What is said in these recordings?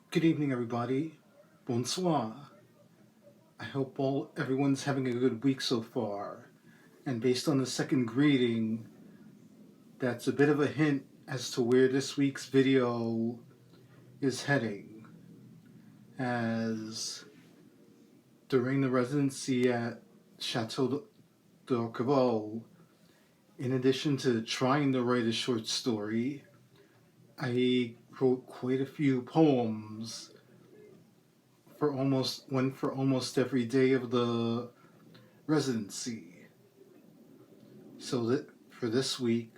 Good evening, everybody. Bonsoir. I hope everyone's having a good week so far. And based on the second greeting, that's a bit of a hint as to where this week's video is heading. As during the residency at Château d'Orquevaux, in addition to trying to write a short story, I wrote quite a few poems for almost every day of the residency. So that for this week,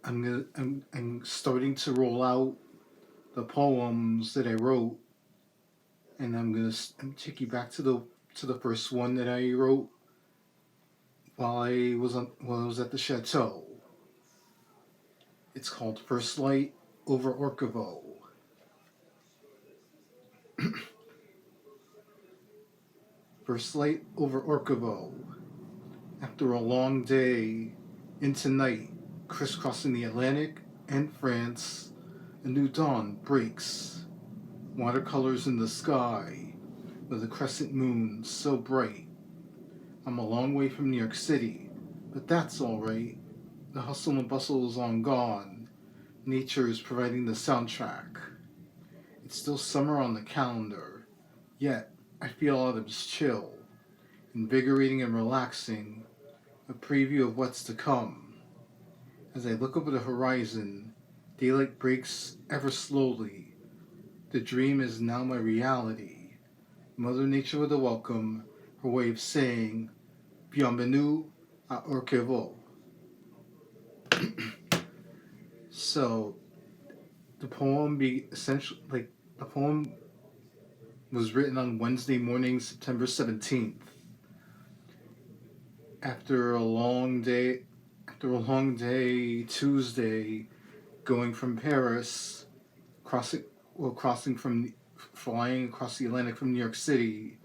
I'm starting to roll out the poems that I wrote, and I'm take you back to the first one that I wrote while I was at the chateau. It's called First Light over Orquevaux. First light over Orquevaux. After a long day into night, crisscrossing the Atlantic and France, a new dawn breaks. Watercolors in the sky, with a crescent moon so bright. I'm a long way from New York City, but that's all right. The hustle and bustle is long gone. Nature is providing the soundtrack. It's still summer on the calendar, yet I feel autumn's chill, invigorating and relaxing, a preview of what's to come. As I look over the horizon, daylight breaks ever slowly. The dream is now my reality. Mother Nature with a welcome, her way of saying, Bienvenue à Orquevaux. So the poem the poem was written on Wednesday morning, September 17th. After a long day, Tuesday, going from Paris, crossing from flying across the Atlantic from New York City,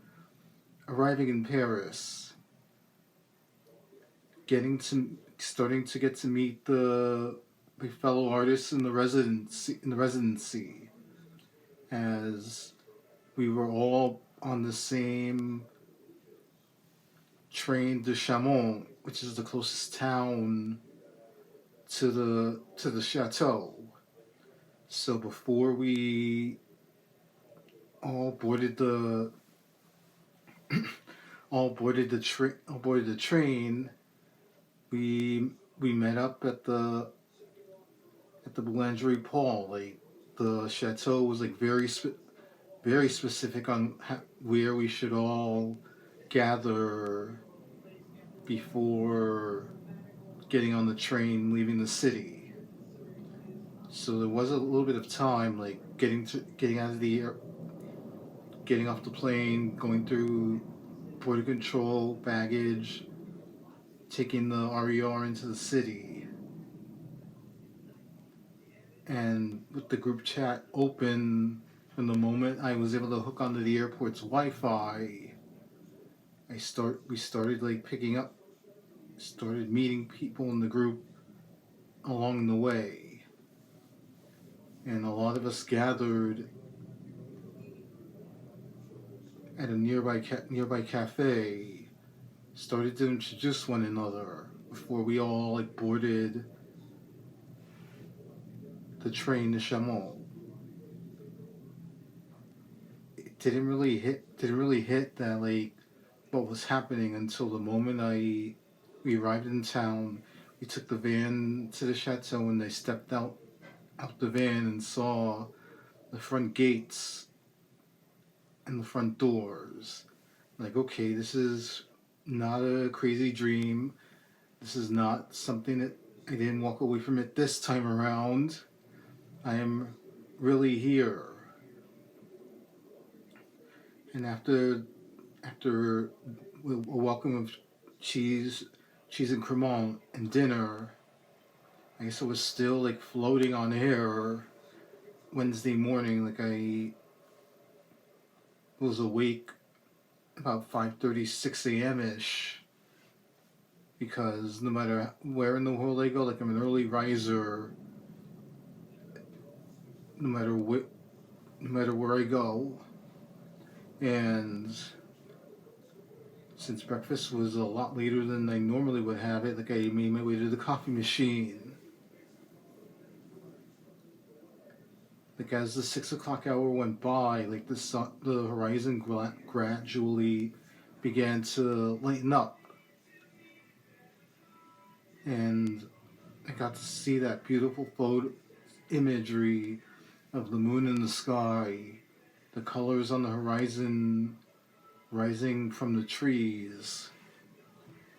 arriving in Paris, starting to get to meet the fellow artists in the residency, as we were all on the same train to Chaumont, which is the closest town to the chateau. So before we all boarded the all boarded the train, we met up at the Boulangerie Paul. Like, the chateau was like very specific on where we should all gather before getting on the train leaving the city. So there was a little bit of time, like getting out of the air, getting off the plane, going through border control, baggage, taking the RER into the city. And with the group chat open from the moment I was able to hook onto the airport's Wi-Fi, we started like started meeting people in the group along the way. And a lot of us gathered at a nearby cafe, started to introduce one another before we all like boarded the train to Chaumont. It didn't really hit that like what was happening until the moment we arrived in town. We took the van to the chateau, and they stepped out the van and saw the front gates and the front doors. Like, okay, this is not a crazy dream. This is not something that I didn't walk away from it this time around. I am really here. And after a welcome of cheese and cremant and dinner, I guess I was still like floating on air Wednesday morning. Like, I was awake about 5:30, 6 a.m. ish, because no matter where in the world I go, like, I'm an early riser. No matter no matter where I go. And since breakfast was a lot later than I normally would have it, like I made my way to the coffee machine. Like as the 6 o'clock hour went by, like the horizon gradually began to lighten up, and I got to see that beautiful photo imagery of the moon in the sky, the colors on the horizon rising from the trees,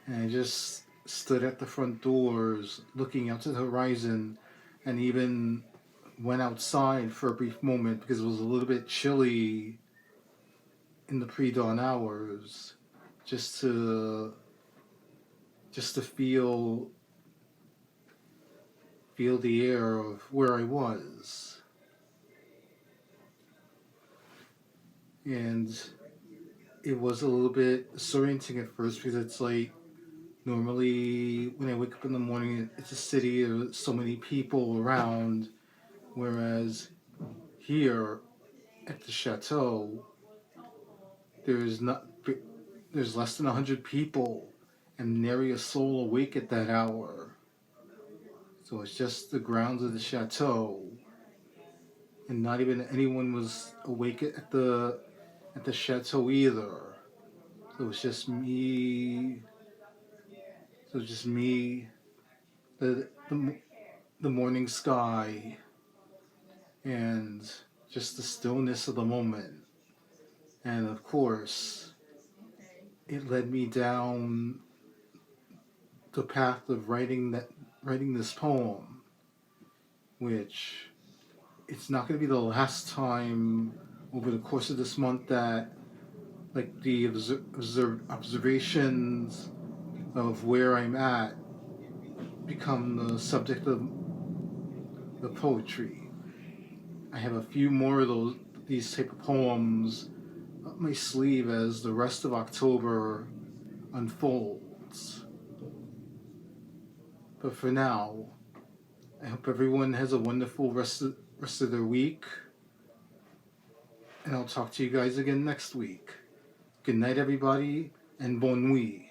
and I just stood at the front doors looking out to the horizon, and even went outside for a brief moment because it was a little bit chilly in the pre-dawn hours, just to feel the air of where I was. And it was a little bit disorienting at first because it's like normally when I wake up in the morning, it's a city, there's so many people around, whereas here at the Château, there's not there's less than 100 people and nary a soul awake at that hour. So it's just the grounds of the Château, and not even anyone was awake at the Château either. So it's just me. So it's just me, the the the morning sky, and just the stillness of the moment. And of course, it led me down the path of writing this poem, which it's not going to be the last time over the course of this month that like the observations of where I'm at become the subject of the poetry. I have a few more of these type of poems up my sleeve as the rest of October unfolds. But for now, I hope everyone has a wonderful rest of their week, and I'll talk to you guys again next week. Good night, everybody, and bon nuit.